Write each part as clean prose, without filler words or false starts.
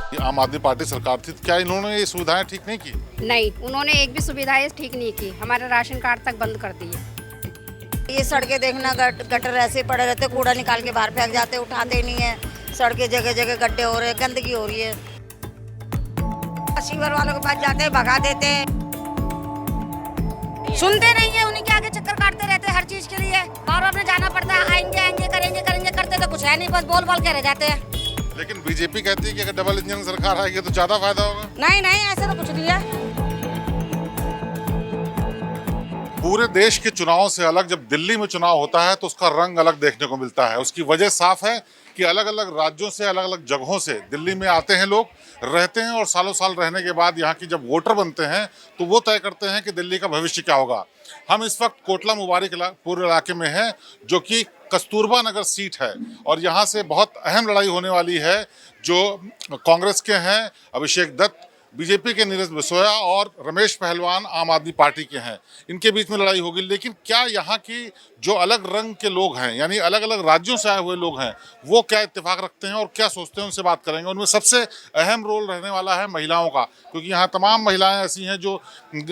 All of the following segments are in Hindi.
आम आदमी पार्टी सरकार थी, क्या इन्होंने ये सुविधाएं ठीक नहीं की? नहीं, उन्होंने एक भी सुविधाएं ठीक नहीं की। हमारे राशन कार्ड तक बंद कर दिए। ये सड़कें देखना, गटर ऐसे पड़े रहते, कूड़ा निकाल के बाहर फेंक जाते, उठाते ही नहीं है। सड़कें जगह जगह गड्ढे हो रहे हैं, गंदगी हो रही है। सीवर वालों के पास जाते हैं, भगा देते हैं, सुनते नहीं है। उन्हीं के आगे चक्कर काटते रहते हैं हर चीज के लिए। और अपने जाना पड़ता है, आएंगे आएंगे करेंगे करेंगे, करते तो कुछ है नहीं, बस बोल बोल के रह जाते हैं। लेकिन बीजेपी कहती है कि अगर डबल इंजन सरकार आएगी तो ज्यादा फायदा होगा। नहीं नहीं, ऐसा तो कुछ नहीं है। पूरे देश के चुनाव से अलग जब दिल्ली में चुनाव होता है तो उसका रंग अलग देखने को मिलता है। उसकी वजह साफ है कि अलग अलग राज्यों से, अलग अलग जगहों से दिल्ली में आते हैं लोग, रहते हैं और सालों साल रहने के बाद यहाँ की जब वोटर बनते हैं तो वो तय करते हैं कि दिल्ली का भविष्य क्या होगा। हम इस वक्त कोटला मुबारकपुर इलाके में हैं, जो कि कस्तूरबा नगर सीट है और यहाँ से बहुत अहम लड़ाई होने वाली है। जो कांग्रेस के हैं अभिषेक दत्त, बीजेपी के नीरज बिसोया और रमेश पहलवान आम आदमी पार्टी के हैं, इनके बीच में लड़ाई होगी। लेकिन क्या यहाँ की जो अलग रंग के लोग हैं, यानी अलग अलग राज्यों से आए हुए लोग हैं, वो क्या इत्तेफाक रखते हैं और क्या सोचते हैं, उनसे बात करेंगे। उनमें सबसे अहम रोल रहने वाला है महिलाओं का, क्योंकि यहाँ तमाम महिलाएं ऐसी हैं जो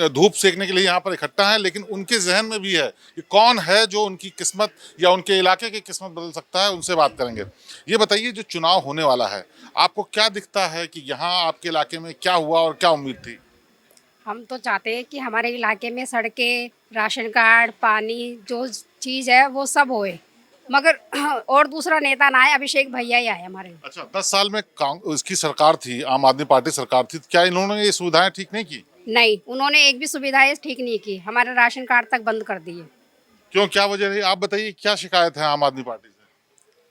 धूप सेकने के लिए यहाँ पर इकट्ठा हैं, लेकिन उनके जहन में भी है कि कौन है जो उनकी किस्मत या उनके इलाके की किस्मत बदल सकता है। उनसे बात करेंगे। ये बताइए, जो चुनाव होने वाला है, आपको क्या दिखता है कि यहाँ आपके इलाके में क्या हुआ और क्या उम्मीद थी? हम तो चाहते हैं कि हमारे इलाके में सड़कें, राशन कार्ड, पानी, जो चीज़ है वो सब होए, मगर और दूसरा नेता ना आए, अभिषेक भैया ही आए हमारे। अच्छा, 10 साल में इसकी सरकार थी, आम आदमी पार्टी सरकार थी, क्या इन्होंने ये सुविधाएं ठीक नहीं की? नहीं, उन्होंने एक भी सुविधाएं ठीक नहीं की। हमारे राशन कार्ड तक बंद कर दिए। क्यों, क्या वजह रही? आप बताइए, क्या शिकायत है आम आदमी पार्टी से?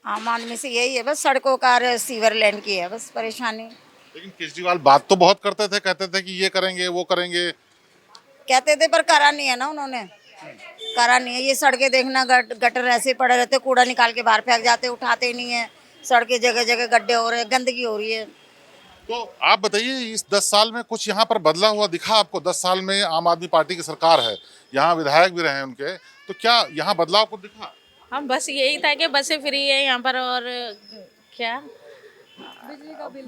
आम आदमी से यही है, बस सड़कों का और सीवर लाइन की है बस परेशानी। लेकिन केजरीवाल बात तो बहुत करते थे, कहते थे कि ये करेंगे वो करेंगे। कहते थे पर करा नहीं है ना उन्होंने, करा नहीं है। ये सड़कें देखना, गटर ऐसे पड़े रहते, कूड़ा निकाल के बाहर फेंक जाते, उठाते ही नहीं है। सड़कें जगह जगह गड्ढे हो रहे हैं, गंदगी हो रही है। तो आप बताइए, इस 10 साल में कुछ यहाँ पर बदला हुआ दिखा आपको? 10 साल में आम आदमी पार्टी की सरकार है, यहाँ विधायक भी रहे उनके, तो क्या यहाँ बदलाव कुछ दिखा? हम बस यही था कि बसें फ्री है यहाँ पर, और क्या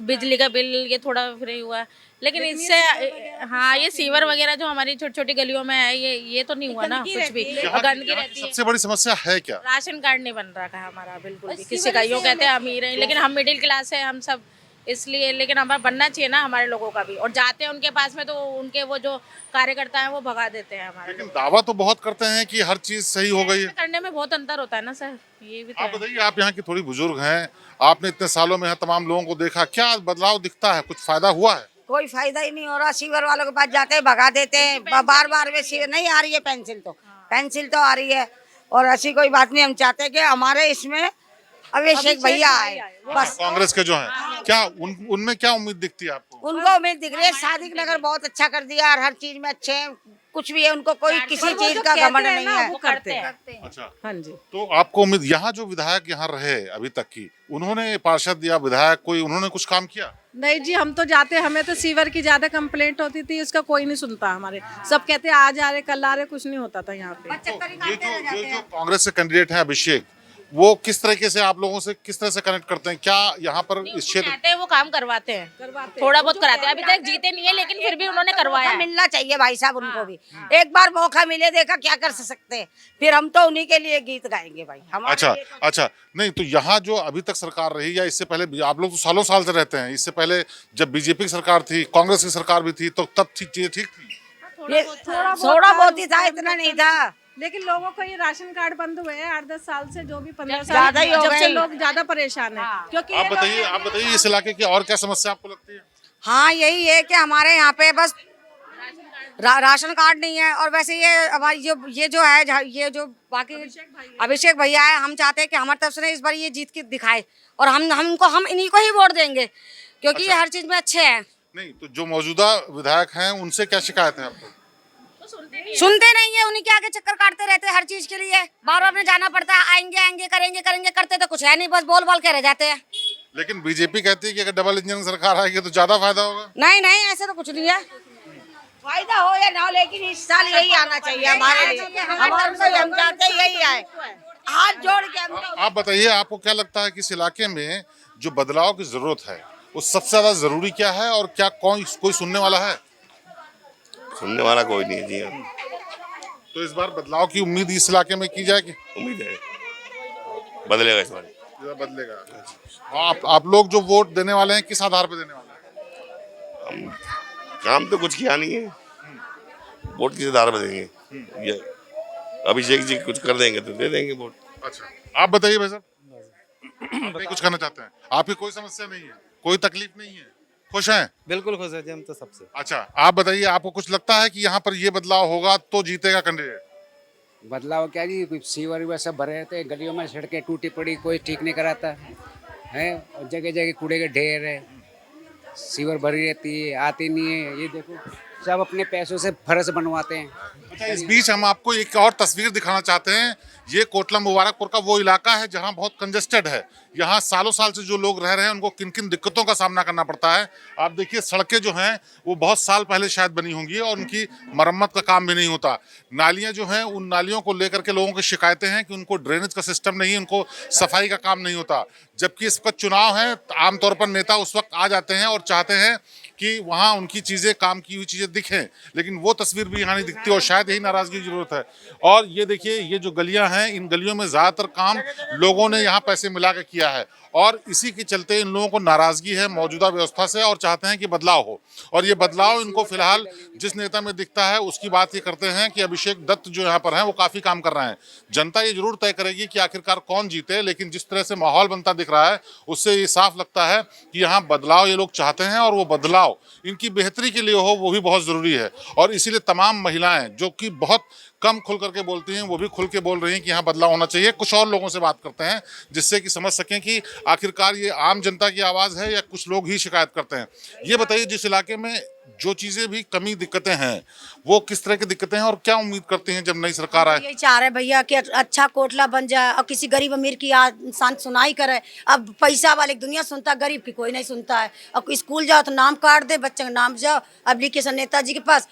बिजली का बिल ये थोड़ा फ्री हुआ, लेकिन इससे हाँ, ये सीवर वगैरह जो हमारी छोटी छोटी गलियों में है, ये तो नहीं हुआ ना कुछ भी। और गंदगी रहती है। सबसे बड़ी समस्या है क्या? राशन कार्ड नहीं बन रहा है हमारा बिल्कुल भी। किसी का यूँ कहते हैं अमीर है, लेकिन हम मिडिल क्लास है हम सब, इसलिए। लेकिन हमारा बनना चाहिए ना हमारे लोगों का भी। और जाते हैं उनके पास में तो उनके वो जो कार्यकर्ता हैं वो भगा देते हैं हमारे। लेकिन दावा तो बहुत करते हैं कि हर चीज सही हो गई है। करने में बहुत अंतर होता है ना सर, ये भी तो आप है। बताइए, आप यहाँ की थोड़ी बुजुर्ग हैं, आपने इतने सालों में यहाँ तमाम लोगों को देखा, क्या बदलाव दिखता है? कुछ फायदा हुआ है? कोई फायदा ही नहीं हो रहा। सीवर वालों के पास जाते हैं, भगा देते हैं, बार बार वे सीवर नहीं आ रही है। पेंसिल तो आ रही है। और ऐसी कोई बात नहीं, हम चाहते हैं कि हमारे इसमें अभिषेक भैया आए बस। कांग्रेस के जो हैं, क्या उनमें क्या उम्मीद दिखती है आपको? उनको उम्मीद दिख रही है, सादिक नगर बहुत अच्छा कर दिया और हर चीज में अच्छे हैं। कुछ भी है, उनको कोई किसी चीज का घमंड नहीं है। वो करते हैं। अच्छा, हाँ जी। तो आपको उम्मीद, यहाँ जो विधायक यहाँ रहे अभी तक की, उन्होंने पार्षद या विधायक कोई उन्होंने कुछ काम किया? नहीं जी, हम तो जाते, हमें तो सीवर की ज्यादा कंप्लेंट होती थी, इसका कोई नहीं सुनता हमारे। सब कहते आज आ रहे कल आ रहे, कुछ नहीं होता था यहाँ पे। ये जो कांग्रेस के कैंडिडेट हैं अभिषेक, वो किस तरीके से आप लोगों से किस तरह से कनेक्ट करते हैं? क्या यहाँ पर इस क्षेत्र कहते हैं वो काम करवाते हैं, थोड़ा बहुत कराते हैं। अभी तक जीते नहीं है, लेकिन फिर भी उन्होंने करवाया। मिलना चाहिए भाई साहब उनको भी। एक बार मौका मिले, देखा क्या कर सकते हैं, फिर हम तो उन्हीं के लिए गीत गाएंगे भाई। अच्छा, नहीं तो यहाँ जो अभी तक सरकार रही, या इससे पहले, आप लोग तो सालों साल से रहते हैं, इससे पहले जब बीजेपी की सरकार थी, कांग्रेस की सरकार भी थी, तो तब चीजें ठीक थी? थोड़ा बहुत ही था, इतना नहीं था। लेकिन लोगों को ये राशन कार्ड बंद हुए हैं 8-10 साल से, जो भी 15 साल ज्यादा ही हो जब से गए। लोग ज्यादा परेशान हैं। क्योंकि आप बताइए इस इलाके की और क्या समस्या आपको लगती है? हाँ, यही है कि हमारे यहाँ पे बस राशन कार्ड नहीं है। और वैसे ये हमारी जो है, ये जो बाकी अभिषेक भैया है, हम चाहते हैं कि हमारी तरफ से इस बार ये जीत के दिखाए और हम इन्हीं को ही वोट देंगे, क्योंकि ये हर चीज में अच्छे हैं। नहीं तो जो मौजूदा विधायक हैं, उनसे क्या शिकायत है आपको? सुनते नहीं है, उन्हीं के आगे चक्कर काटते रहते हैं हर चीज के लिए। बार बार अपने जाना पड़ता है, आएंगे आएंगे करेंगे करेंगे, करते तो कुछ है नहीं, बस बोल बोल के रह जाते हैं। लेकिन बीजेपी कहती है कि अगर डबल इंजन सरकार आएगी तो ज्यादा फायदा होगा। नहीं नहीं, ऐसा तो कुछ नहीं है। फायदा हो या ना हो, लेकिन इस साल यही आना चाहिए हमारे लिए। हम चाहते हैं यही आए, हाथ जोड़ के। आप बताइए, आपको क्या लगता है कि इस इलाके में जो बदलाव की जरूरत है वो सबसे ज्यादा जरूरी क्या है और क्या कोई सुनने वाला है? सुनने वाला कोई नहीं है जी। हाँ, तो इस बार बदलाव की उम्मीद इस इलाके में की जाएगी? उम्मीद है बदलेगा इस बार। बदलेगा। आप लोग जो वोट देने वाले हैं किस आधार पर देने वाले हैं? काम तो कुछ किया नहीं है, वोट किस आधार पर देंगे? ये अभिषेक जी कुछ कर देंगे तो दे देंगे वोट। अच्छा, आप बताइए भाई साहब, आप नहीं कुछ करना चाहते हैं? आपकी कोई समस्या नहीं है, कोई तकलीफ नहीं है, खुश हैं? बिल्कुल खुश है जी हम तो सबसे। अच्छा, आप बताइए, आपको कुछ लगता है कि यहाँ पर ये बदलाव होगा तो जीतेगा कैंडिडेट? बदलाव क्या जी, कोई सीवर वीवर सब भरे रहते हैं, गलियों में सड़कें टूटी पड़ी, कोई ठीक नहीं कराता है, और जगह जगह कूड़े के ढेर है, सीवर भरी रहती है, आती नहीं है। ये देखो सब अपने पैसों से फर्श बनवाते हैं। अच्छा, इस बीच हम आपको एक और तस्वीर दिखाना चाहते हैं। ये कोटला मुबारकपुर का वो इलाका है जहां बहुत कंजेस्टेड है। यहाँ सालों साल से जो लोग रह रहे हैं उनको किन किन दिक्कतों का सामना करना पड़ता है। आप देखिए, सड़कें जो हैं वो बहुत साल पहले शायद बनी होंगी और उनकी मरम्मत का काम भी नहीं होता। नालियाँ जो हैं, उन नालियों को लेकर के लोगों की शिकायतें हैं कि उनको ड्रेनेज का सिस्टम नहीं, उनको सफाई का काम नहीं होता। जबकि इस वक्त चुनाव है, आमतौर पर नेता उस वक्त आ जाते हैं और चाहते हैं कि वहाँ उनकी चीज़ें, काम की हुई चीज़ें दिखें, लेकिन वो तस्वीर भी यहाँ नहीं दिखती और शायद यही नाराज़गी की जरूरत है। और ये देखिए, ये जो गलियाँ हैं, इन गलियों में ज़्यादातर काम लोगों ने यहाँ पैसे मिला के किया है और इसी के चलते इन लोगों को नाराज़गी है मौजूदा व्यवस्था से और चाहते हैं कि बदलाव हो। और ये बदलाव इनको फिलहाल जिस नेता में दिखता है उसकी बात ये करते हैं कि अभिषेक दत्त जो यहाँ पर हैं वो काफ़ी काम कर रहे हैं। जनता ये जरूर तय करेगी कि आखिरकार कौन जीते, लेकिन जिस तरह से माहौल बनता दिख रहा है उससे ये साफ लगता है कि यहाँ बदलाव ये लोग चाहते हैं और वो बदलाव इनकी बेहतरी के लिए हो, वो भी बहुत ज़रूरी है। और इसीलिए तमाम महिलाएं जो कि बहुत कम खुल करके बोलती हैं, वो भी खुल के बोल रही हैं कि यहाँ बदलाव होना चाहिए। कुछ और लोगों से बात करते हैं जिससे कि समझ सकें कि आखिरकार ये आम जनता की आवाज़ है या कुछ लोग ही शिकायत करते हैं। ये बताइए, जिस इलाके में जो चीज़ें भी कमी दिक्कतें हैं वो किस तरह की दिक्कतें हैं और क्या उम्मीद करते हैं जब नई सरकार आए? यही चाह रहे भैया कि अच्छा कोटला बन जाए और किसी गरीब अमीर की इंसान सुनाई करे। अब पैसा वाले की दुनिया सुनता है, गरीब की कोई नहीं सुनता है। अब स्कूल जाओ तो नाम काट दे, बच्चे का नाम जाओ एप्लीकेशन नेताजी के पास,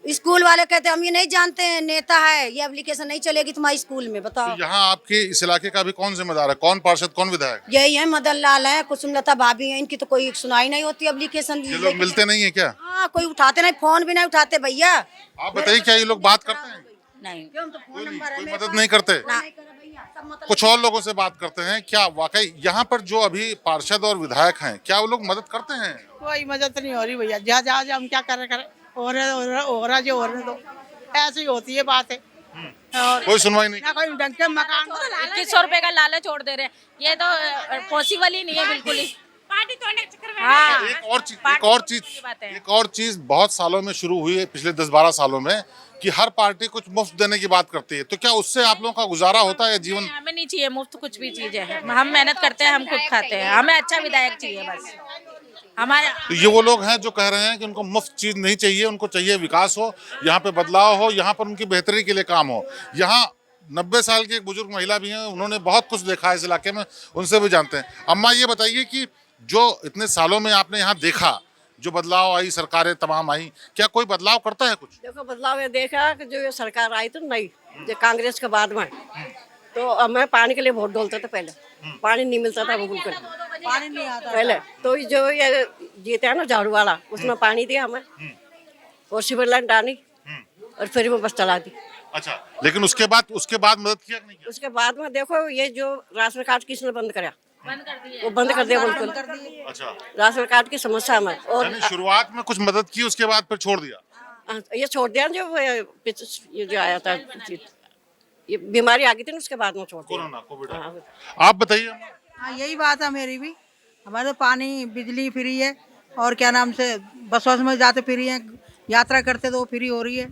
स्कूल वाले कहते हैं हम ये नहीं जानते हैं नेता है, ये एप्लीकेशन नहीं चलेगी तुम्हारे स्कूल में। बताओ, तो यहाँ आपके इस इलाके का भी कौन जिम्मेदार है, कौन पार्षद, कौन विधायक? यही है मदन लाल है, कुसुमलता भाभी है, इनकी तो कोई सुनाई नहीं होती एप्लीकेशन। ये लोग मिलते नहीं है क्या? हाँ, कोई उठाते नहीं, फोन भी नहीं उठाते भैया। आप बताइए, क्या ये लोग बात करते हैं? नहीं, कोई मदद नहीं करते? कुछ और लोगों से बात करते हैं, क्या वाकई यहाँ पर जो अभी पार्षद और विधायक हैं क्या वो लोग मदद करते हैं? कोई मदद नहीं हो रही भैया, जा जा जा हम क्या करें हो रहा जो हो रहे तो ऐसी होती है बात है। और कोई सुनवाई नहीं। ना कोई ढंग के मकान 2100 रुपए का लालच छोड़ दे रहे हैं, ये तो पॉसिबल ही नहीं है बिल्कुल ही। पार्टी तोड़ने के चक्कर में। हाँ, एक और चीज बहुत सालों में शुरू हुई है, पिछले 10-12 सालों में, कि हर पार्टी कुछ मुफ्त देने की बात करती है। तो क्या उससे आप लोगों का गुजारा होता है या जीवन? हमें नहीं चाहिए मुफ्त कुछ भी चीज है, हम मेहनत करते हैं, हम खुद खाते हैं, हमें अच्छा विधायक चाहिए बस हमारे। तो ये वो लोग हैं जो कह रहे हैं कि उनको मुफ्त चीज नहीं चाहिए, उनको चाहिए विकास हो, यहाँ पे बदलाव हो, यहाँ पर उनकी बेहतरी के लिए काम हो। यहाँ 90 साल की एक बुजुर्ग महिला भी हैं, उन्होंने बहुत कुछ देखा है इस इलाके में, उनसे भी जानते हैं। अम्मा, ये बताइए कि जो इतने सालों में आपने यहाँ देखा, जो बदलाव आई, सरकारें तमाम आई, क्या कोई बदलाव करता है कुछ? देखो बदलाव ये देखा कि जो ये सरकार आई तो नहीं, जो कांग्रेस के बाद में, तो हमें पानी के लिए वोट डालते थे पहले, पानी नहीं मिलता था बिल्कुल, पानी नहीं आता पहले तो जो ये जीते है ना झाड़ू वाला, उसमें पानी दिया हमें और सीवर लाइन डाली और फिर वो बस चला दी। अच्छा, लेकिन उसके बाद मदद किया कि नहीं किया? उसके बाद में देखो ये जो राशन कार्ड किसने बंद कराया, वो बंद कर दिया बिल्कुल। अच्छा, राशन कार्ड की समस्या में, और यानी शुरुआत में कुछ मदद की, उसके बाद फिर छोड़ दिया। ये छोड़ दिया जो ये जो आया था, ये बीमारी आ गई थी ना, उसके बाद में छोड़ दिया। Corona, Covid. हाँ। आप बताइए। हाँ, यही बात है मेरी भी। हमारे तो पानी बिजली फ्री है और क्या नाम से बस में जाते फ्री है, यात्रा करते तो वो फ्री हो रही है।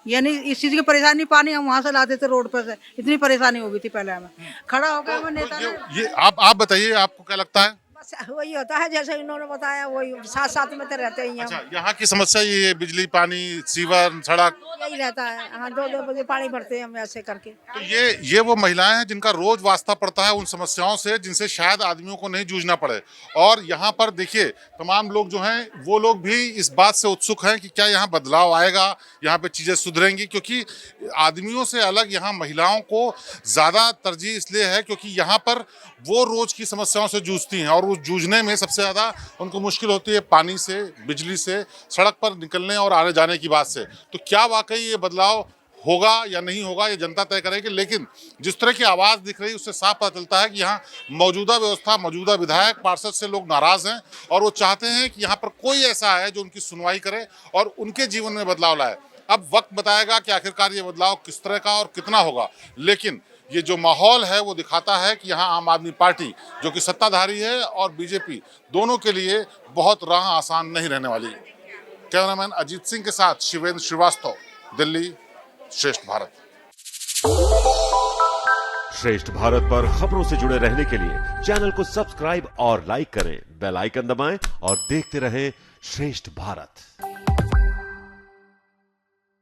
यानी इस चीज़ की परेशानी, पानी हम वहाँ से लाते थे रोड पर से, इतनी परेशानी हो गई थी पहले हमें, खड़ा होकर हमें नेता ने। ये आप बताइए, आपको क्या लगता है? बस वही होता है जैसे इन्होंने बताया, वही साथ साथ में तो रहते ही हैं। अच्छा, यहाँ की समस्या ये है, बिजली, पानी, सीवर, सड़क, यही रहता है। हाँ, 2-2 बजे पानी भरते हैं हम ऐसे करके। तो ये वो महिलाएं हैं जिनका रोज वास्ता पड़ता है उन समस्याओं से जिनसे शायद आदमियों को नहीं जूझना पड़े। और यहाँ पर देखिए, तमाम लोग जो हैं वो लोग भी इस बात से उत्सुक हैं कि क्या यहाँ बदलाव आएगा, यहाँ पे चीज़ें सुधरेंगी, क्योंकि आदमियों से अलग यहाँ महिलाओं को ज़्यादा तरजीह इसलिए है क्योंकि यहाँ पर वो रोज की समस्याओं से जूझती हैं और उस जूझने में सबसे ज़्यादा उनको मुश्किल होती है पानी से, बिजली से, सड़क पर निकलने और आने जाने की बात से। तो क्या वाकई ये बदलाव होगा या नहीं होगा, ये जनता तय करेगी। लेकिन जिस तरह की आवाज़ दिख रही है उससे साफ पता चलता है कि यहाँ मौजूदा व्यवस्था, मौजूदा विधायक पार्षद से लोग नाराज़ हैं और वो चाहते हैं कि यहाँ पर कोई ऐसा है जो उनकी सुनवाई करे और उनके जीवन में बदलाव लाए। अब वक्त बताएगा कि आखिरकार ये बदलाव किस तरह का और कितना होगा, लेकिन ये जो माहौल है वो दिखाता है कि यहाँ आम आदमी पार्टी जो कि सत्ताधारी है और बीजेपी दोनों के लिए बहुत राह आसान नहीं रहने वाली। कैमरामैन अजीत सिंह के साथ शिवेंद्र श्रीवास्तव, दिल्ली, श्रेष्ठ भारत। श्रेष्ठ भारत पर खबरों से जुड़े रहने के लिए चैनल को सब्सक्राइब और लाइक करें, बेल आइकन दबाएं और देखते रहें श्रेष्ठ भारत।